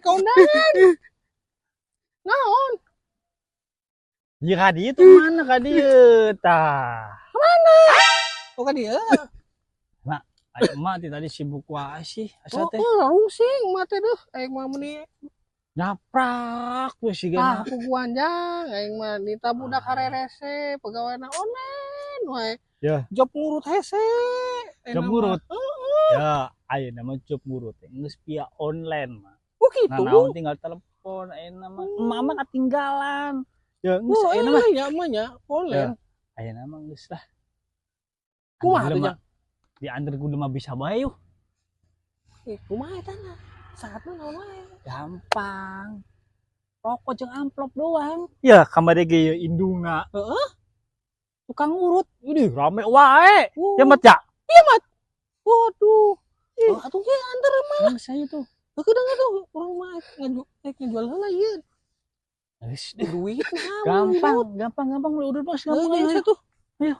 keundangan. Naon? Ya ka dieu tuh mana ka dieu tah. Oh ka dieu. Ayo mah tadi sibuk wae sih asa teh. Rungsing mah teh deuh. Aing mah meuni Nyaprak we sigana. aku guanjang. Aing mah nita budak harerese, pegawaina online wae. Ya. Job ngurut hese. Job ngurut. Ya, ayeuna mah job ngurut geus via online mah. Oh gitu. Nah, naon tinggal telepon ayeuna mah. Mama ketinggalan. Ya geus Oh ayeuna mah. iya mah nya online. Ayeuna mah geus lah. Kumaha tuh jang? Diantar kudu mah bisa bae yuh. Kumaha eta na? Saatna naon wae? Gampang. Rokok jeung amplop doang. Ya, kamari ge indungna. Heeh. Tukang urut. Ini rame wae. Ya mat ya. Iya mat. Waduh. Atuh ge antar mah. Yang saya tuh. Keudang atuh urang mah ngejual heula ieu. Geus Duit gampang, gampang udah Mas, gampang aja tuh. Ayo.